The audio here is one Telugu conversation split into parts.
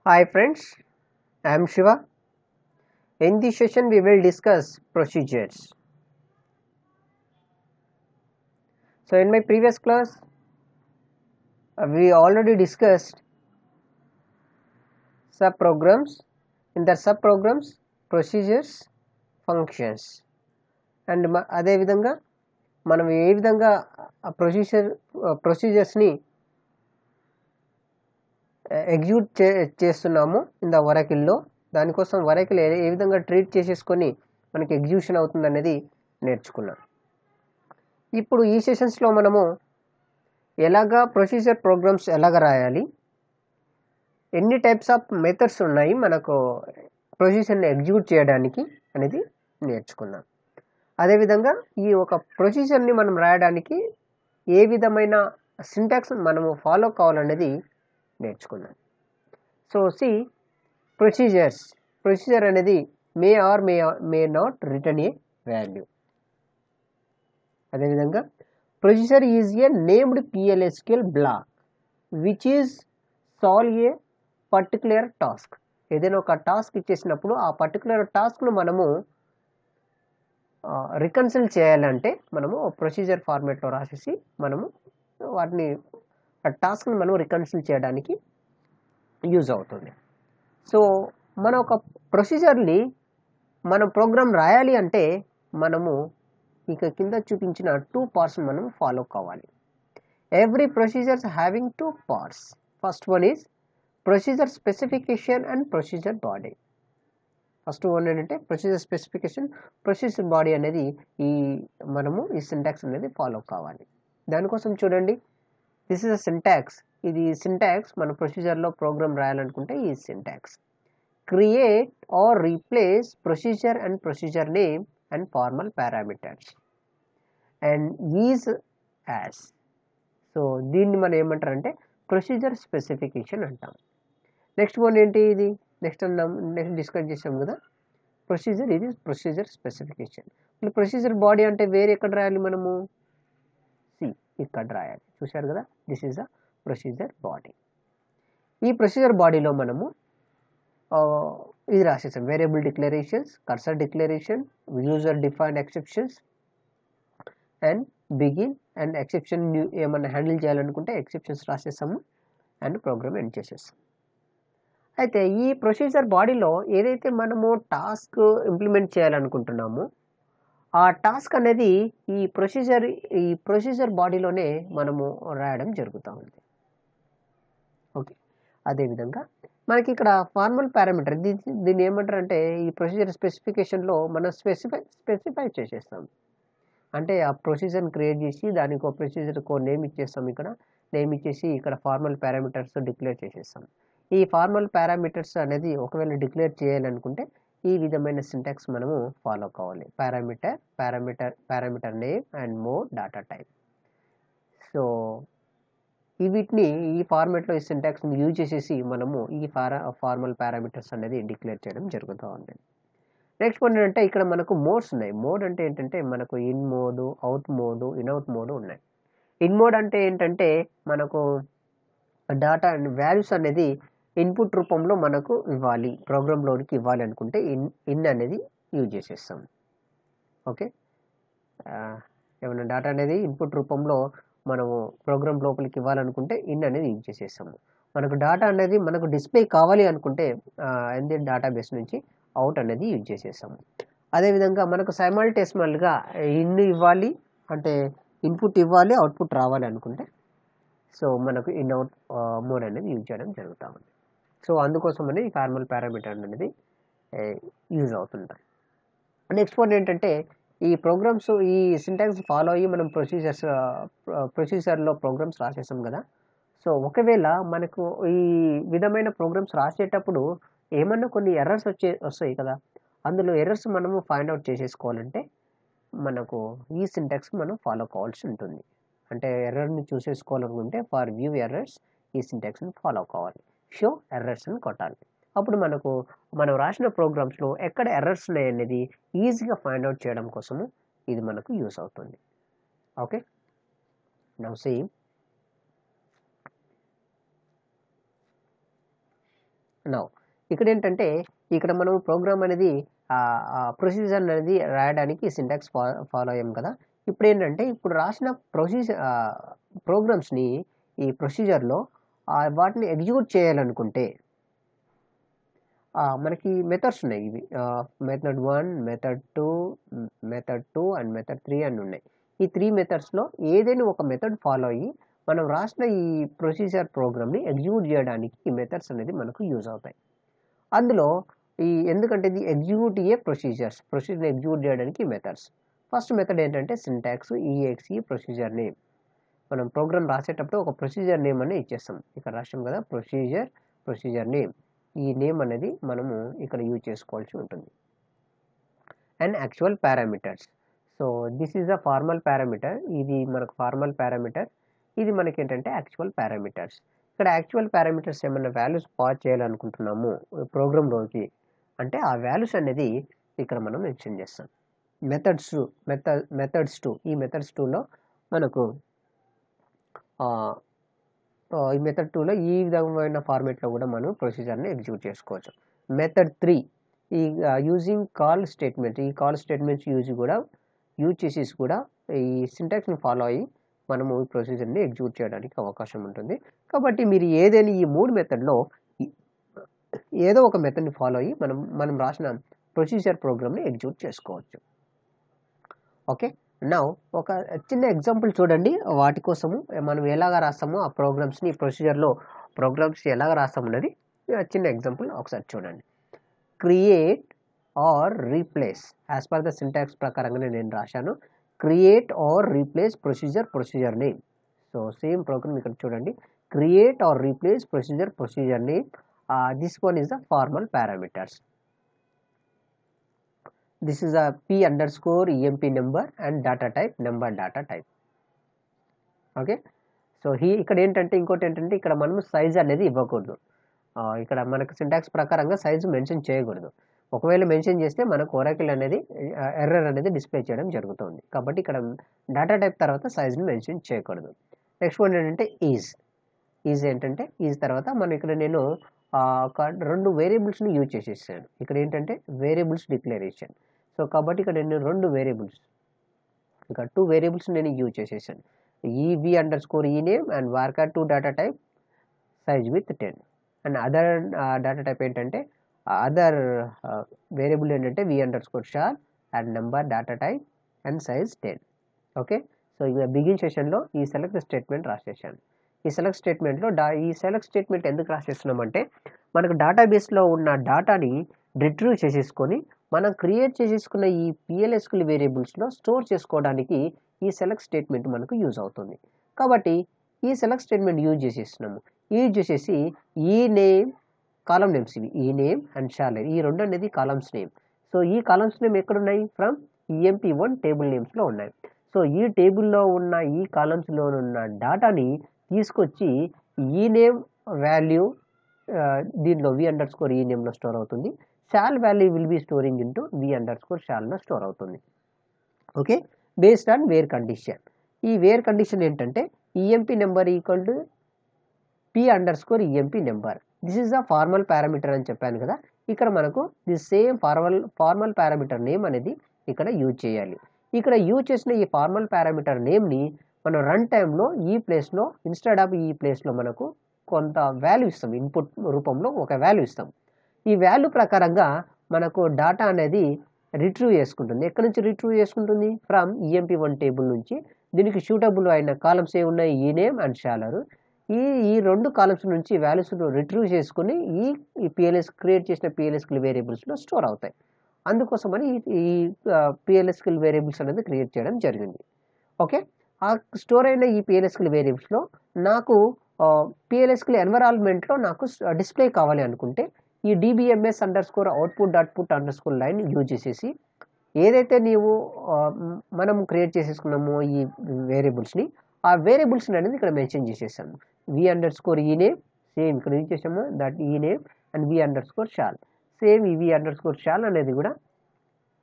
Hi friends, I am Shiva. In this session we will discuss procedures. So in my previous class we already discussed subprograms. In the subprograms procedures, functions and అదే విధంగా మనం ఏ విధంగా ఆ ప్రొసీజర్స్ని ఎగ్జిక్యూట్ చేస్తున్నాము ఇన్ ద ఒరాకిల్లో, దానికోసం ఒరాకిల్ ఏ విధంగా ట్రీట్ చేసేసుకొని మనకి ఎగ్జిక్యూషన్ అవుతుంది అనేది నేర్చుకున్నాం. ఇప్పుడు ఈ సెషన్స్లో మనము ఎలాగా ప్రొసీజర్ ప్రోగ్రామ్స్ ఎలాగ రాయాలి, ఎన్ని టైప్స్ ఆఫ్ మెథడ్స్ ఉన్నాయి మనకు ప్రొసీజర్ని ఎగ్జిక్యూట్ చేయడానికి అనేది నేర్చుకున్నాం. అదేవిధంగా ఈ ఒక ప్రొసీజర్ని మనం రాయడానికి ఏ విధమైన సింటాక్స్ మనము ఫాలో కావాలనేది నేర్చుకున్నాం. సో ప్రొసీజర్ అనేది may or may not return a value. అదేవిధంగా procedure is a named PLSQL block which is solve a particular task. ఏదైనా ఒక టాస్క్ ఇచ్చేసినప్పుడు ఆ పర్టికులర్ టాస్క్ను మనము రికన్సిల్ చేయాలంటే మనము ప్రొసీజర్ ఫార్మేట్లో రాసేసి మనము వాటిని ఆ టాస్క్ని మనం రికన్సిల్ చేయడానికి యూజ్ అవుతుంది. సో మన ఒక ప్రొసీజర్ని మనం ప్రోగ్రామ్ రాయాలి అంటే మనము ఇక కింద చూపించిన 2 parts మనం ఫాలో కావాలి. Every procedures having 2 parts. First one is procedure specification and procedure body. First one ఏంటంటే ప్రొసీజర్ స్పెసిఫికేషన్, ప్రొసీజర్ బాడీ అనేది మనము ఈ సింటాక్స్ అనేది ఫాలో కావాలి. దానికోసం చూడండి, దిస్ ఇస్ అ సింటాక్స్. ఇది సింటాక్స్ మన ప్రొసీజర్లో ప్రోగ్రామ్ రాయాలనుకుంటే ఈ syntax. Create are replace procedure and procedure name and formal parameters and is as. So దీన్ని మనం ఏమంటారంటే ప్రొసీజర్ స్పెసిఫికేషన్ అంటాం. నెక్స్ట్ వన్ ఏంటి, ఇది నెక్స్ట్ డిస్కస్ చేసాం కదా ప్రొసీజర్, ఇది ప్రొసీజర్ స్పెసిఫికేషన్. ప్రొసీజర్ బాడీ అంటే వేరే ఎక్కడ రాయాలి, మనము ఇక్కడ రాయాలి. చూశారు కదా, this is a procedure body. ఈ ప్రొసీజర్ బాడీలో మనము ఇది రాసేసాం, variable declarations, cursor declaration, user defined exceptions and begin and exception ఏమన్నా హ్యాండిల్ చేయాలనుకుంటే ఎక్సెప్షన్స్ రాసేసాము అండ్ ప్రోగ్రామ్ ఎండ్ చేసేస్తాం. అయితే ఈ ప్రొసీజర్ బాడీలో ఏదైతే మనము టాస్క్ ఇంప్లిమెంట్ చేయాలనుకుంటున్నామో ఆ టాస్క్ అనేది ఈ ప్రొసీజర్ బాడీలోనే మనము రాయడం జరుగుతూ ఉంది. ఓకే, అదేవిధంగా మనకి ఇక్కడ ఫార్మల్ పారామీటర్, దీన్ని ఏమంటారు అంటే ఈ ప్రొసీజర్ స్పెసిఫికేషన్లో మనం స్పెసిఫై చేసేస్తాం. అంటే ఆ ప్రొసీజర్ని క్రియేట్ చేసి దానికి ఒక ప్రొసీజర్కి నేమ్ ఇచ్చేస్తాం. ఇక్కడ నేమ్ ఇచ్చేసి ఇక్కడ ఫార్మల్ పారామీటర్స్ డిక్లేర్ చేసేస్తాం. ఈ ఫార్మల్ పారామీటర్స్ అనేది ఒకవేళ డిక్లేర్ చేయాలనుకుంటే ఈ విధమైన సింటాక్స్ మనము ఫాలో కావాలి. Parameter name and mode data type. So వీటిని ఈ ఫార్మాట్లో ఈ సింటాక్స్ని యూజ్ చేసేసి మనము ఈ ఫార్మల్ పారామీటర్స్ అనేది డిక్లేర్ చేయడం జరుగుతూ ఉంది. నెక్స్ట్ వన్ ఏంటంటే ఇక్కడ మనకు మోడ్స్ ఉన్నాయి. మోడ్ అంటే ఏంటంటే మనకు in mode, out mode, in out mode ఉన్నాయి. ఇన్ మోడ్ అంటే ఏంటంటే మనకు డాటా అండ్ వాల్యూస్ అనేది ఇన్పుట్ రూపంలో మనకు ఇవ్వాలి, ప్రోగ్రామ్లోనికి ఇవ్వాలి అనుకుంటే ఇన్ అనేది యూజ్ చేసేస్తాం. ఓకే, ఏమైనా డాటా అనేది ఇన్పుట్ రూపంలో మనము ప్రోగ్రామ్ లోపలికి ఇవ్వాలనుకుంటే ఇన్ అనేది యూజ్ చేసేస్తాము. మనకు డాటా అనేది మనకు డిస్ప్లే కావాలి అనుకుంటే డేటాబేస్ నుంచి అవుట్ అనేది యూజ్ చేసేస్తాము. అదేవిధంగా మనకు సైమల్టేనియస్గా ఇన్ ఇవ్వాలి అంటే ఇన్పుట్ ఇవ్వాలి, అవుట్పుట్ రావాలి అనుకుంటే సో మనకు ఇన్ అవుట్ మోడ్ అనేది యూజ్ చేయడం జరుగుతూ ఉంది. సో అందుకోసం అనేది ఫార్మల్ పారామీటర్ అనేది యూజ్ అవుతుంటాయి. నెక్స్ట్ వన్ ఏంటంటే ఈ ప్రోగ్రామ్స్ ఈ సింటాక్స్ ఫాలో అయ్యి మనం ప్రొసీజర్లో ప్రోగ్రామ్స్ రాసేసాం కదా. సో ఒకవేళ మనకు ఈ విధమైన ప్రోగ్రామ్స్ రాసేటప్పుడు ఏమన్నా కొన్ని ఎర్రర్స్ వస్తాయి కదా, అందులో ఎర్రర్స్ మనము ఫైండ్ అవుట్ చేసేసుకోవాలంటే మనకు ఈ సింటాక్స్ మనం ఫాలో కావాల్సి ఉంటుంది. అంటే ఎర్రర్ని చూసేసుకోవాలనుకుంటే ఫర్ వ్యూ ఎర్రర్స్ ఈ సింటాక్స్ని ఫాలో కావాలి. షో ఎర్రర్స్ అని కొట్టాలి. అప్పుడు మనం రాసిన ప్రోగ్రామ్స్లో ఎక్కడ ఎర్రర్స్ ఉన్నాయి అనేది ఈజీగా ఫైండ్ అవుట్ చేయడం కోసము ఇది మనకు యూస్ అవుతుంది. ఓకే, నౌ సీ నౌ ఇక్కడ ఏంటంటే ఇక్కడ మనం ప్రోగ్రామ్ అనేది ప్రొసీజర్ అనేది రాయడానికి సింటాక్స్ ఫాలో అయ్యాం కదా. ఇప్పుడు ఏంటంటే ఇప్పుడు రాసిన ప్రోగ్రామ్స్ని ఈ ప్రొసీజర్లో వాటిని ఎగ్జిక్యూట్ చేయాలనుకుంటే మనకి మెథడ్స్ ఉన్నాయి. ఇవి method 1, method 2, method 2 and method 3 అని ఉన్నాయి. ఈ 3 మెథడ్స్లో ఏదైనా ఒక మెథడ్ ఫాలో అయ్యి మనం రాసిన ఈ ప్రొసీజర్ ప్రోగ్రామ్ని ఎగ్జిక్యూట్ చేయడానికి ఈ మెథడ్స్ అనేది మనకు యూజ్ అవుతాయి. అందులో ఎందుకంటే ఇది ఎగ్జిక్యూట్ ప్రొసీజర్ని ఎగ్జిక్యూట్ చేయడానికి మెథడ్స్. ఫస్ట్ మెథడ్ ఏంటంటే సింటాక్స్ exe ప్రొసీజర్ నేమ్. మనం ప్రోగ్రామ్ రాసేటప్పుడు ఒక ప్రొసీజర్ నేమ్ అనేది ఇచ్చేస్తాం. ఇక్కడ రాసాం కదా ప్రొసీజర్ నేమ్. ఈ నేమ్ అనేది మనము ఇక్కడ యూజ్ చేసుకోవాల్సి ఉంటుంది. And actual parameters. So this is a formal parameter. ఇది మనకు ఫార్మల్ పారామీటర్. ఇది మనకి ఏంటంటే యాక్చువల్ పారామీటర్స్. ఇక్కడ యాక్చువల్ పారామీటర్స్ ఏమైనా వాల్యూస్ పాస్ చేయాలనుకుంటున్నాము ప్రోగ్రామ్లోకి అంటే ఆ వాల్యూస్ అనేది ఇక్కడ మనం మెన్షన్ చేస్తాం. మెథడ్స్ 2 ఈ మెథడ్స్ 2లో మనకు ఈ మెథడ్ 2లో ఈ విధమైన ఫార్మేట్లో కూడా మనం ప్రొసీజర్ని ఎగ్జిక్యూట్ చేసుకోవచ్చు. మెథడ్ 3 ఈ యూజింగ్ కాల్ స్టేట్మెంట్. ఈ కాల్ స్టేట్మెంట్స్ యూజ్ చేసేసి కూడా ఈ సింటాక్స్ని ఫాలో అయ్యి మనము ఈ ప్రొసీజర్ని ఎగ్జిక్యూట్ చేయడానికి అవకాశం ఉంటుంది. కాబట్టి మీరు ఏదైనా ఈ 3 మెథడ్లో ఏదో ఒక మెథడ్ని ఫాలో అయ్యి మనం రాసిన ప్రొసీజర్ ప్రోగ్రామ్ని ఎగ్జిక్యూట్ చేసుకోవచ్చు. ఓకే, నౌ ఒక చిన్న ఎగ్జాంపుల్ చూడండి. వాటి కోసము మనం ఎలాగ రాస్తామో ఆ ప్రోగ్రామ్స్ని ప్రొసీజర్లో ప్రోగ్రామ్స్ ఎలాగ రాస్తాము అనేది చిన్న ఎగ్జాంపుల్ ఒకసారి చూడండి. Create are replace as per the syntax ప్రకారంగానే నేను రాశాను. Create are replace procedure name. So same programme ఇక్కడ చూడండి. Create are replace procedure name. This one is the formal parameters. This is a p_emp number and data type number data type. Okay, so ఇక్కడ ఇంకోటి ఏంటంటే ఇక్కడ మనం సైజ్ అనేది ఇవ్వకూడదు. ఇక్కడ మనకు సింటాక్స్ ప్రకారంగా సైజు మెన్షన్ చేయకూడదు. ఒకవేళ మెన్షన్ చేస్తే మనకు ఒరాకిల్ అనేది ఎర్రర్ అనేది డిస్ప్లే చేయడం జరుగుతుంది. కాబట్టి ఇక్కడ డేటా టైప్ తర్వాత సైజ్ని మెన్షన్ చేయకూడదు. నెక్స్ట్ వన్ ఏంటంటే ఈజ్ ఏంటంటే ఈజ్ తర్వాత మనం ఇక్కడ నేను ఒక 2 వేరియబుల్స్ని యూజ్ చేసేసాను. ఇక్కడ ఏంటంటే వేరియబుల్స్ డిక్లరేషన్. సో కాబట్టి ఇక్కడ నేను 2 వేరియబుల్స్ ఇంకా 2 వేరియబుల్స్ నేను యూజ్ చేసేసాను. ev_ename and varchar2 data type size with 10 and other data type ఏంటంటే అదర్ వేరియబుల్ ఏంటంటే v_char and number data type and size 10. Okay, so ఇక బిగిన్ సెషన్లో ఈ సెలెక్ట్ స్టేట్మెంట్ రాసేసాను. ఈ సెలెక్ట్ స్టేట్మెంట్ ఎందుకు రాసేస్తున్నామంటే మనకు డేటాబేస్లో ఉన్న డేటాని రిట్రీవ్ చేసేసుకొని మనం క్రియేట్ చేసేసుకున్న ఈ PLSQL వేరియబుల్స్లో స్టోర్ చేసుకోవడానికి ఈ సెలెక్ట్ స్టేట్మెంట్ మనకు యూజ్ అవుతుంది. కాబట్టి ఈ సెలెక్ట్ స్టేట్మెంట్ యూజ్ చేసేసి ఈ నేమ్ కాలమ్ నేమ్స్ ఇవి ఈ నేమ్ అండ్ శాలరీ ఈ 2 అనేది కాలమ్స్ నేమ్. సో ఈ కాలమ్స్ నేమ్ ఎక్కడున్నాయి? ఫ్రమ్ EMP1 టేబుల్ నేమ్స్లో ఉన్నాయి. సో ఈ టేబుల్లో ఉన్న ఈ కాలమ్స్లో ఉన్న డేటాని తీసుకొచ్చి ఈ నేమ్ వాల్యూ దీనిలో v_enamలో స్టోర్ అవుతుంది. Shall value will be storing into v_shallలో స్టోర్ అవుతుంది. Okay, based on where condition. ఈ వేర్ కండిషన్ ఏంటంటే EMP number equal to p_emp number. This is a formal parameter అని చెప్పాను కదా. ఇక్కడ మనకు this same formal parameter name అనేది ఇక్కడ యూజ్ చేయాలి. ఇక్కడ యూజ్ చేసిన ఈ ఫార్మల్ పారామీటర్ నేమ్ని మనం రన్ టైంలో ఈ ప్లేస్లో ఇన్స్టెడ్ ఆఫ్ ఈ ప్లేస్లో మనకు కొంత వాల్యూ ఇస్తాం. ఇన్పుట్ రూపంలో ఒక వాల్యూ ఇస్తాం. ఈ వాల్యూ ప్రకారంగా మనకు డేటా అనేది రిట్రీవ్ చేసుకుంటుంది. ఎక్కడి నుంచి రిట్రీవ్ చేసుకుంటుంది? ఫ్రమ్ EMP1 టేబుల్ నుంచి. దీనికి సూటబుల్ అయిన కాలమ్స్ ఏ ఉన్నాయి? ఈ నేమ్ అండ్ శాలరీ. ఈ 2 కాలమ్స్ నుంచి వాల్యూస్ రిట్రీవ్ చేసుకుని ఈ క్రియేట్ చేసిన PLSQL వేరియబుల్స్లో స్టోర్ అవుతాయి. అందుకోసమని ఈ PLSQL వేరియబుల్స్ అనేది క్రియేట్ చేయడం జరిగింది. ఓకే, ఆ స్టోర్ అయిన ఈ PLSQL వేరియబుల్స్లో నాకు PLSQL ఎన్విరాన్మెంట్లో నాకు డిస్ప్లే కావాలి అనుకుంటే ఈ dbms_output.put_line యూజ్ చేసేసి ఏదైతే మనం క్రియేట్ చేసేసుకున్నామో ఈ వేరియబుల్స్ని ఆ వేరియబుల్స్ని అనేది ఇక్కడ మెన్షన్ చేసేసాము. v_ename సేమ్ ఇక్కడ యూజ్ చేసాము that ename and v_shall same ఈ v_shall అనేది కూడా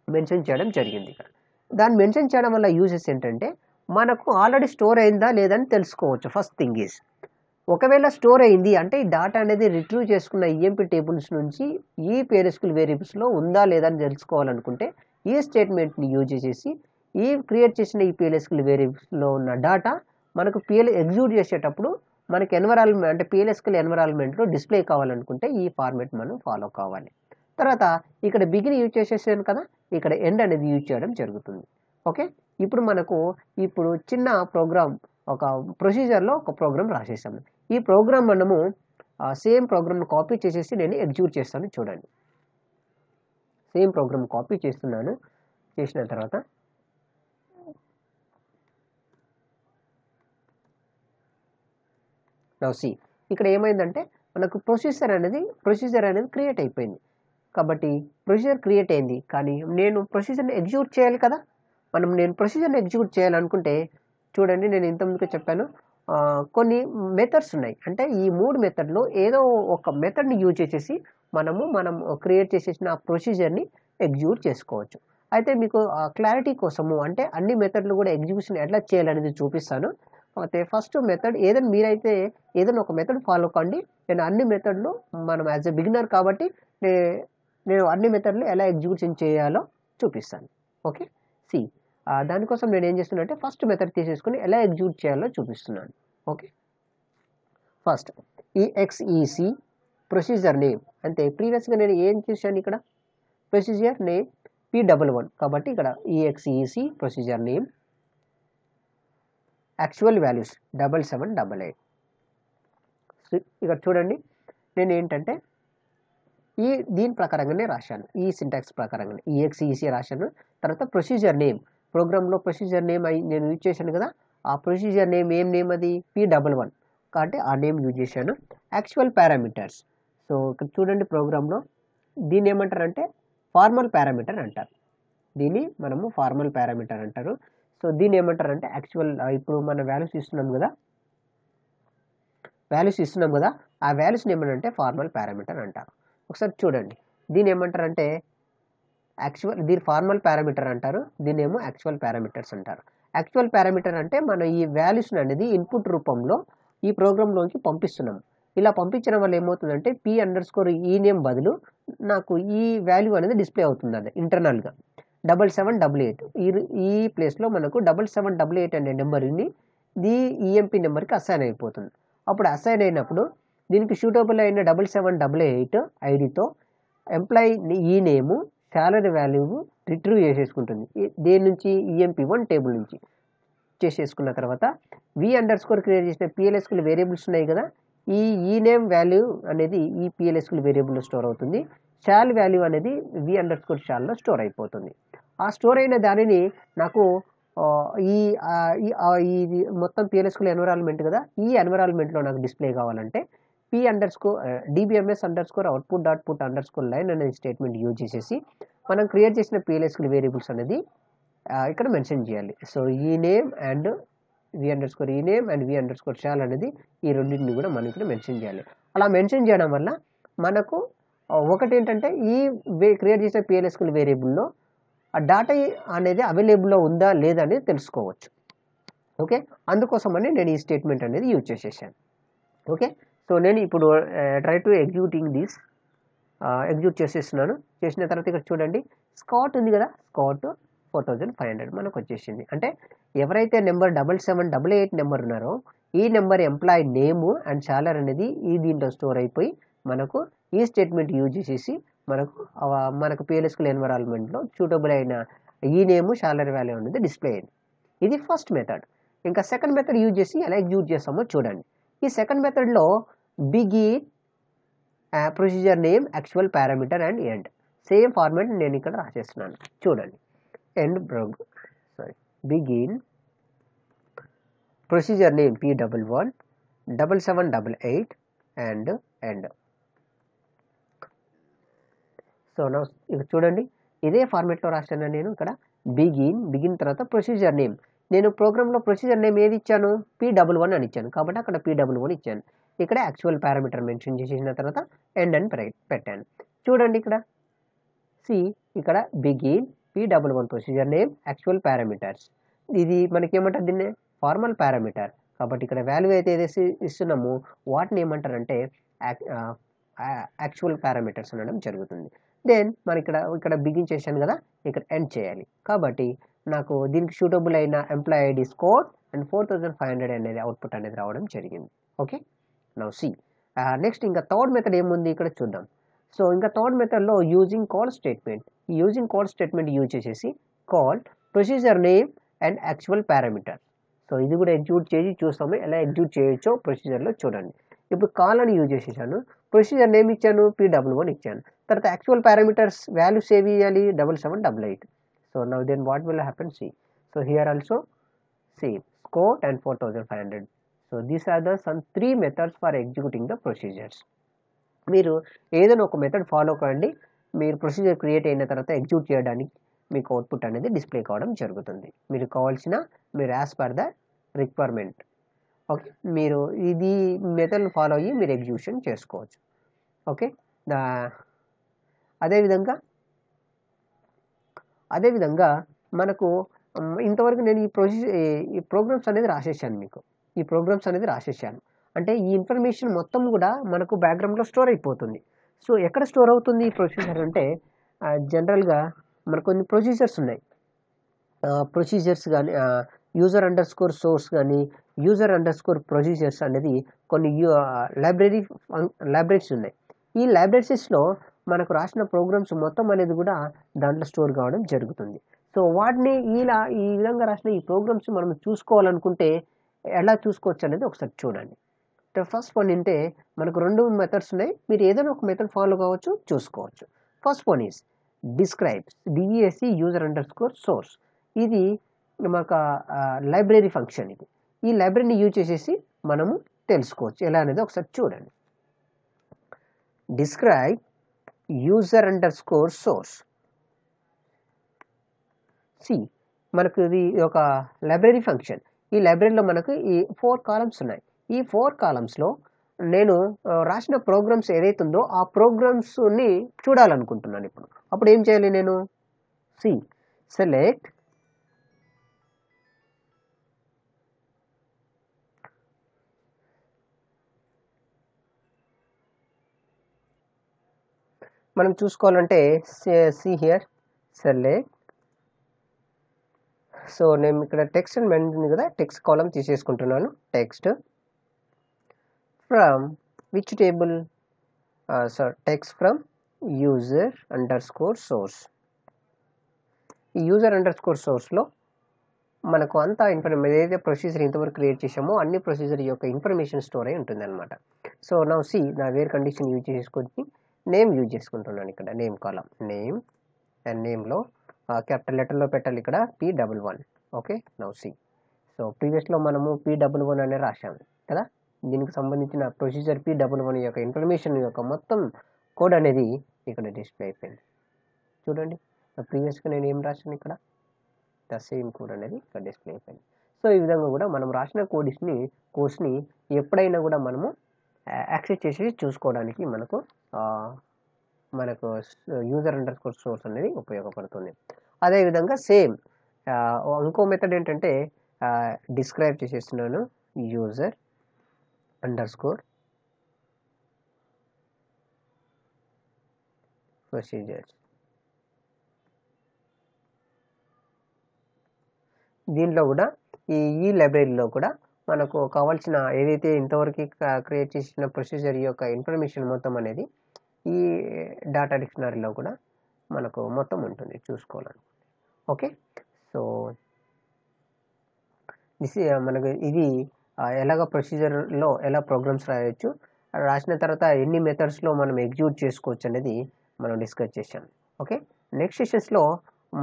మెన్షన్ చేయడం జరిగింది. ఇక్కడ దాన్ని మెన్షన్ చేయడం వల్ల యూజెస్ ఏంటంటే మనకు ఆల్రెడీ స్టోర్ అయిందా లేదని తెలుసుకోవచ్చు. ఫస్ట్ థింగ్ ఈజ్ ఒకవేళ స్టోర్ అయింది అంటే ఈ డాటా అనేది రిట్రీవ్ చేసుకున్న ఈఎంపీ టేబుల్స్ నుంచి ఈ PLSQL వేరియబుల్స్లో ఉందా లేదా అని తెలుసుకోవాలనుకుంటే ఈ స్టేట్మెంట్ని యూజ్ చేసి ఈ క్రియేట్ చేసిన ఈ PLSQL వేరియబుల్స్లో ఉన్న డాటా మనకు ఎగ్జిక్యూట్ చేసేటప్పుడు మనకి ఎన్విరాన్మెంట్ అంటే PLSQL ఎన్విరాన్మెంట్లో డిస్ప్లే కావాలనుకుంటే ఈ ఫార్మాట్ మనం ఫాలో కావాలి. తర్వాత ఇక్కడ బిగిన్ యూజ్ చేసేసాను కదా, ఇక్కడ ఎండ్ అనేది యూజ్ చేయడం జరుగుతుంది. ఓకే, ఇప్పుడు చిన్న ప్రోగ్రామ్ ఒక ప్రొసీజర్లో ఒక ప్రోగ్రామ్ రాసేసాము. ఈ ప్రోగ్రామ్ మనము సేమ్ ప్రోగ్రామ్ను కాపీ చేసేసి నేను ఎగ్జిక్యూట్ చేస్తాను. చూడండి, సేమ్ ప్రోగ్రామ్ కాపీ చేస్తున్నాను. చేసిన తర్వాత నౌ సి ఇక్కడ ఏమైందంటే మనకు ప్రొసీజర్ అనేది క్రియేట్ అయిపోయింది. కాబట్టి ప్రొసీజర్ క్రియేట్ అయింది, కానీ నేను ప్రొసీజర్ని ఎగ్జిక్యూట్ చేయాలి కదా. నేను ప్రొసీజర్ని ఎగ్జిక్యూట్ చేయాలనుకుంటే చూడండి, నేను ఇంతకుముందుగా చెప్పాను కొన్ని మెథడ్స్ ఉన్నాయి. అంటే ఈ 3 మెథడ్లో ఏదో ఒక మెథడ్ని యూజ్ చేసేసి మనం క్రియేట్ చేసేసిన ఆ ప్రొసీజర్ని ఎగ్జిక్యూట్ చేసుకోవచ్చు. అయితే మీకు క్లారిటీ కోసము అంటే అన్ని మెథడ్లు కూడా ఎగ్జిక్యూషన్ ఎట్లా చేయాలనేది చూపిస్తాను. అయితే ఫస్ట్ మెథడ్ మీరైతే ఏదైనా ఒక మెథడ్ ఫాలో కండి. నేను అన్ని మెథడ్లు మనం యాజ్ ఎ బిగినర్ కాబట్టి నేను అన్ని మెథడ్లు ఎలా ఎగ్జిక్యూషన్ చేయాలో చూపిస్తాను. ఓకే, సి దానికోసం నేను ఏం చేస్తున్నా ఫస్ట్ మెథడ్ తీసేసుకుని ఎలా ఎగ్జిక్యూట్ చేయాలో చూపిస్తున్నాను. Okay, first EXEC procedure name అంటే ప్రీవియస్గా నేను ఏం చేశాను, ఇక్కడ ప్రొసీజర్ నేమ్ P11 కాబట్టి ఇక్కడ EXEC procedure name actual values 7788. ఇక్కడ చూడండి, నేను ఏంటంటే దీని ప్రకారంగానే రాశాను, ఈ సింటాక్స్ ప్రకారంగానే EXEC రాశాను. తర్వాత ప్రొసీజర్ నేమ్ ప్రోగ్రామ్లో ప్రొసీజర్ నేమ్ నేను యూజ్ చేశాను కదా, ఆ ప్రొసీజర్ నేమ్ ఏం నేమ్ అది P11 కాబట్టి ఆ నేమ్ యూజ్ చేశాను. యాక్చువల్ పారామీటర్స్, సో ఇక్కడ చూడండి ప్రోగ్రాంలో దీన్ని ఏమంటారంటే ఫార్మల్ పారామీటర్ అంటారు. దీన్ని మనము ఫార్మల్ పారామీటర్ అంటారు. సో దీన్ని ఏమంటారంటే యాక్చువల్, ఇప్పుడు మనం వాల్యూస్ ఇస్తున్నాం కదా ఆ వాల్యూస్ని ఏమంటారంటే ఫార్మల్ పారామీటర్ అంటారు. ఒకసారి చూడండి, దీన్ని ఏమంటారంటే దీని ఫార్మల్ పారామీటర్ అంటారు, దీన్ని ఏమో యాక్చువల్ పారామీటర్స్ అంటారు. యాక్చువల్ పారామీటర్ అంటే మనం ఈ వాల్యూస్ని అనేది ఇన్పుట్ రూపంలో ఈ ప్రోగ్రాంలోకి పంపిస్తున్నాం. ఇలా పంపించడం వల్ల ఏమవుతుందంటే P_e నేమ్ బదులు నాకు ఈ వాల్యూ అనేది డిస్ప్లే అవుతుంది. అది ఇంటర్నల్గా 7788 ఈ ప్లేస్లో మనకు 7788 అనే నెంబర్ని EMP నెంబర్కి అసైన్ అయిపోతుంది. అప్పుడు అసైన్ అయినప్పుడు దీనికి సూటబుల్ అయిన 7788 ఐడితో ఎంప్లాయీ ఈ నేము శాలరీ వాల్యూ రిట్రీవ్ చేసేసుకుంటుంది. దేని నుంచి EMP1 టేబుల్ నుంచి చేసేసుకున్న తర్వాత V__ క్రియేట్ చేసిన PLSQL వేరియబుల్స్ ఉన్నాయి కదా, ఈ నేమ్ వాల్యూ అనేది ఈ PLSQL వేరియబుల్లో స్టోర్ అవుతుంది. షాల్ వాల్యూ అనేది V__ షాల్లో స్టోర్ అయిపోతుంది. ఆ స్టోర్ అయిన దానిని నాకు ఇది మొత్తం PLSQL ఎన్విరాన్మెంట్ కదా, ఈ ఎన్విరాన్మెంట్లో నాకు డిస్ప్లే కావాలంటే dbms_output.put_line అనే స్టేట్మెంట్ యూజ్ చేసేసి మనం క్రియేట్ చేసిన PLSQL వేరియబుల్స్ అనేది ఇక్కడ మెన్షన్ చేయాలి. సో ఈ నేమ్ అండ్ V__ షాల్ అనేది ఈ రెండింటిని కూడా మనం ఇక్కడ మెన్షన్ చేయాలి. అలా మెన్షన్ చేయడం వల్ల మనకు ఒకటి ఏంటంటే ఈ క్రియేట్ చేసిన PLSQL వేరియబుల్లో ఆ డాటా అనేది అవైలబుల్లో ఉందా లేదా అనేది తెలుసుకోవచ్చు. ఓకే, అందుకోసమని నేను ఈ స్టేట్మెంట్ అనేది యూజ్ చేసేసాను. ఓకే, సో నేను ఇప్పుడు ట్రై టు ఎగ్జిక్యూట్ చేసేస్తున్నాను. చేసిన తర్వాత ఇక్కడ చూడండి స్కాట్ ఉంది కదా, స్కాట్ 4500 మనకు వచ్చేసింది. అంటే ఎవరైతే నెంబర్ 7788 నెంబర్ ఉన్నారో ఈ number employee name and salary అనేది ఈ దీంట్లో స్టోర్ అయిపోయి మనకు ఈ స్టేట్మెంట్ యూజ్ చేసేసి మనకు PLSQL ఎన్విరాన్మెంట్లో సూటబుల్ అయిన ఈ నేము శాలరీ వాల్యూ అనేది డిస్ప్లే అయింది. ఇది ఫస్ట్ మెథడ్. ఇంకా సెకండ్ మెథడ్ యూజ్ చేసి ఎలా ఎగ్జిక్యూట్ చేస్తామో చూడండి. ఈ సెకండ్ మెథడ్లో begin procedure name actual parameter and end same format నేను ఇక్కడ రాసేస్తున్నాను. చూడండి, begin procedure name P11 7788 and end. So నా ఇక్కడ చూడండి ఇదే ఫార్మాట్లో రాశాను నేను. ఇక్కడ బిగిన్ తర్వాత ప్రొసీజర్ నేమ్, నేను ప్రోగ్రాంలో ప్రొసీజర్ నేమ్ ఏది ఇచ్చాను P11 అని ఇచ్చాను కాబట్టి అక్కడ P11 ఇచ్చాను. ఇక్కడ యాక్చువల్ పారామీటర్ మెన్షన్ చేసిన తర్వాత ఎండ్ అని పెట్టాను. చూడండి ఇక్కడ begin P11 procedure name actual parameters, ఇది మనకి ఏమంటారు దీన్ని ఫార్మల్ పారామీటర్. కాబట్టి ఇక్కడ వాల్యూ అయితే ఏదైతే ఇస్తున్నామో వాటిని ఏమంటారంటే యాక్చువల్ పారామీటర్స్ అనడం జరుగుతుంది. దెన్ మనం ఇక్కడ బిగిన్ చేశాను కదా, ఇక్కడ ఎండ్ చేయాలి. కాబట్టి నాకు దీనికి సూటబుల్ అయిన ఎంప్లాయీ ఐడి స్కోర్ అండ్ 4500 అనేది అవుట్పుట్ అనేది రావడం జరిగింది. ఓకే, నౌ సి నెక్స్ట్ ఇంకా థర్డ్ మెథడ్ ఏముంది ఇక్కడ చూద్దాం. సో ఇంకా థర్డ్ మెథడ్లో యూజింగ్ కాల్ స్టేట్మెంట్, ఈ యూజింగ్ కాల్ స్టేట్మెంట్ యూజ్ చేసేసి call procedure name and actual parameter. So ఇది కూడా ఎగ్జిక్యూట్ చేసి చూస్తాము ఎలా ఎగ్జిక్యూట్ చేయొచ్చో ప్రొసీజర్లో చూడండి. ఇప్పుడు కాల్ అని యూజ్ చేసేసాను, ప్రొసీజర్ నేమ్ ఇచ్చాను, P11 ఇచ్చాను, తర్వాత యాక్చువల్ పారామీటర్స్ వాల్యూ సేవ్ చేయాలి 7788. So now then what will happen, see so here also same score and 4500. So these are the some 3 methods for executing the procedures. మీరు ఏదైనా ఒక మెథడ్ ఫాలో కండి, మీరు ప్రొసీజర్ క్రియేట్ అయిన తర్వాత ఎగ్జిక్యూట్ చేయడానికి మీకు అవుట్పుట్ అనేది డిస్ప్లే కావడం జరుగుతుంది. మీరు కావాల్సిన మీరు as per the requirement. Okay, మీరు ఇది మెథడ్ ఫాలో అయ్యి మీరు ఎగ్జిక్యూషన్ చేసుకోవచ్చు. ఓకే, అదేవిధంగా మనకు ఇంతవరకు నేను ఈ ప్రోగ్రామ్స్ అనేది రాసేసాను, మీకు ఈ ప్రోగ్రామ్స్ అనేది రాసేసాను. అంటే ఈ ఇన్ఫర్మేషన్ మొత్తం కూడా మనకు బ్యాక్గ్రౌండ్లో స్టోర్ అయిపోతుంది. సో ఎక్కడ స్టోర్ అవుతుంది ఈ ప్రొసీజర్ అంటే జనరల్గా మనకు కొన్ని ప్రొసీజర్స్ ఉన్నాయి. ప్రొసీజర్స్ కానీ యూజర్_సోర్స్ కానీ యూజర్_, ప్రొసీజర్స్ అనేది కొన్ని లైబ్రరీస్ ఉన్నాయి. ఈ లైబ్రరీస్లో మనకు రాసిన ప్రోగ్రామ్స్ మొత్తం అనేది కూడా దాంట్లో స్టోర్ కావడం జరుగుతుంది. సో వాటిని ఈ విధంగా రాసిన ఈ ప్రోగ్రామ్స్ మనం చూసుకోవాలనుకుంటే ఎలా చూసుకోవచ్చు అనేది ఒకసారి చూడండి. ఫస్ట్ వన్ అంటే మనకు 2 మెథడ్స్ ఉన్నాయి, మీరు ఏదైనా ఒక మెథడ్ ఫాలో కావచ్చు, చూసుకోవచ్చు. First one is describe, DESC యూజర్_సోర్స్. ఇది మనకు లైబ్రరీ ఫంక్షన్. ఇది ఈ లైబ్రరీని యూజ్ చేసేసి మనము తెలుసుకోవచ్చు ఎలా అనేది ఒకసారి చూడండి. డిస్క్రైబ్ యూజర్_సోర్స్. సి మనకు ఇది ఒక లైబ్రరీ ఫంక్షన్. ఈ లైబ్రరీలో మనకు ఈ 4 కాలమ్స్ ఉన్నాయి. ఈ 4 కాలమ్స్లో నేను రాసిన ప్రోగ్రామ్స్ ఏదైతే ఉందో ఆ ప్రోగ్రామ్స్ని చూడాలనుకుంటున్నాను. ఇప్పుడు అప్పుడు ఏం చేయాలి నేను, సి సెలెక్ట్ మనం చూసుకోవాలంటే సి హియర్ సెలెక్ట్. సో నేను ఇక్కడ టెక్స్ట్ అని ఉంది కదా, టెక్స్ట్ కాలం తీసేసుకుంటున్నాను. Text from which table, text from user source. ఈ యూజర్_సోర్స్లో మనకు అంతా ఇన్ఫర్మేషన్ ఏదైతే ప్రొసీజర్ ఇంతవరకు క్రియేట్ చేసామో అన్ని ప్రొసీజర్ యొక్క ఇన్ఫర్మేషన్ స్టోర్ అయి ఉంటుంది అనమాట. సో నా సి నా వేర్ కండిషన్ యూజ్ చేసుకొని నేమ్ యూజ్ చేసుకుంటున్నాను. ఇక్కడ నేమ్ కాలం, నేమ్ అండ్ నేమ్లో క్యాపిటల్ లెటర్లో పెట్టాలి ఇక్కడ P11. Okay, now see so ప్రీవియస్లో మనము P11 అనే రాశాము కదా, దీనికి సంబంధించిన ప్రొసీజర్ P11 యొక్క ఇన్ఫర్మేషన్ యొక్క మొత్తం కోడ్ అనేది ఇక్కడ డిస్ప్లే అయిపోయింది. చూడండి, ప్రీవియస్గా నేను ఏం రాశాను ఇక్కడ, ద సేమ్ కోడ్ అనేది ఇక్కడ డిస్ప్లే అయిపోయింది. సో ఈ విధంగా కూడా మనం రాసిన కోర్స్ని ఎప్పుడైనా కూడా మనము యాక్సెస్ చేసి చూసుకోవడానికి మనకు యూజర్_సోర్స్ అనేది ఉపయోగపడుతుంది. అదేవిధంగా సేమ్ ఇంకో మెథడ్ ఏంటంటే డిస్క్రైబ్ చేసేస్తున్నాను యూజర్_ప్రొసీజర్స్. దీంట్లో కూడా ఈ లైబ్రరీలో కూడా మనకు కావాల్సిన ఏదైతే ఇంతవరకు క్రియేట్ చేసిన ప్రొసీజర్ యొక్క ఇన్ఫర్మేషన్ మొత్తం అనేది ఈ డాటా డిక్షనరీలో కూడా మనకు మొత్తం ఉంటుంది చూసుకోవాలనుకుంటే. ఓకే, సో మనకు ఇది ఎలాగ ప్రొసీజర్లో ఎలా ప్రోగ్రామ్స్ రాయొచ్చు, రాసిన తర్వాత ఎన్ని మెథడ్స్లో మనం ఎగ్జిక్యూట్ చేసుకోవచ్చు అనేది మనం డిస్కస్ చేసాం. ఓకే, నెక్స్ట్ సెషన్స్లో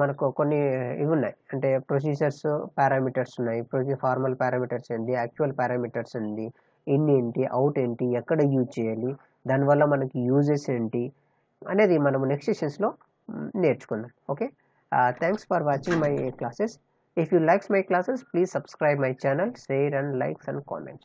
మనకు కొన్ని ఇవి ఉన్నాయి, అంటే ప్రొసీజర్స్ పారామీటర్స్ ఉన్నాయి, ఫార్మల్ పారామీటర్స్ ఏంటి, యాక్చువల్ పారామీటర్స్ ఏంటి, ఇన్ ఏంటి, అవుట్ ఏంటి, ఎక్కడ యూజ్ చేయాలి, దానివల్ల మనకి యూజెస్ ఏంటి అనేది మనం నెక్స్ట్ సెషన్స్లో నేర్చుకుందాం. Okay, thanks for watching my classes. If you like my classes, please subscribe my channel, share and likes and comments.